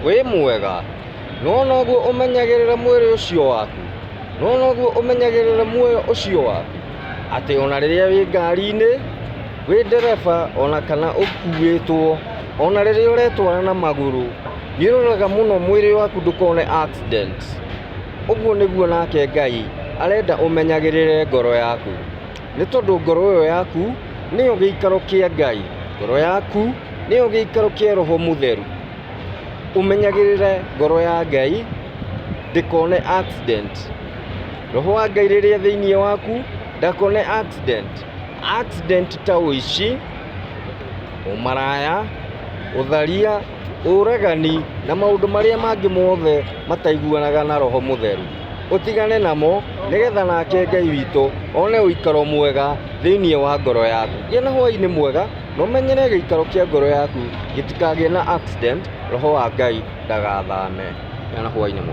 wĩ mwega, no noguo ũmenyagĩrĩra mwĩrĩ ũcio waku, no noguo ũmenyagĩrĩra muoyo ũcio waku, atĩ ona rĩrĩa wĩ ngari-inĩ, wĩ ndereba ona kana ũkuĩtwo, ona rĩrĩa ũretwara na magũrũ, nĩũroraga mũno mwĩrĩ waku ndũkone accident. Ũguo nĩguo nake Ngai arenda ũmenyagĩrĩre ngoro yaku, nĩ tondũ ngoro ĩyo yaku nĩyo gĩikaro kĩa Ngai, ngoro yaku nĩyo gĩikaro kĩa Roho Mũtheru. Ũmenyagĩrĩre ngoro ya Ngai ndĩkone accident. Roho wa Ngai rĩrĩa thĩinĩ waku ndakone accident. Accident ta ũici, ũmaraya, ũtharia, ũragani na maũndũ marĩa mangĩ mothe mataiguanaga na Roho Mũtheru. Ũtigane namo nĩgetha nake Ngai witũ one ũikaro mwega thĩinĩ wa ngoro yaku. Gĩa na hwaĩ-inĩ mwega na ũmenyere gĩikaro kĩa ngoro yaku gĩtikagĩe na accident, Roho wa Ngai ndagathame. Gĩa na hwaĩ-inĩ mwega.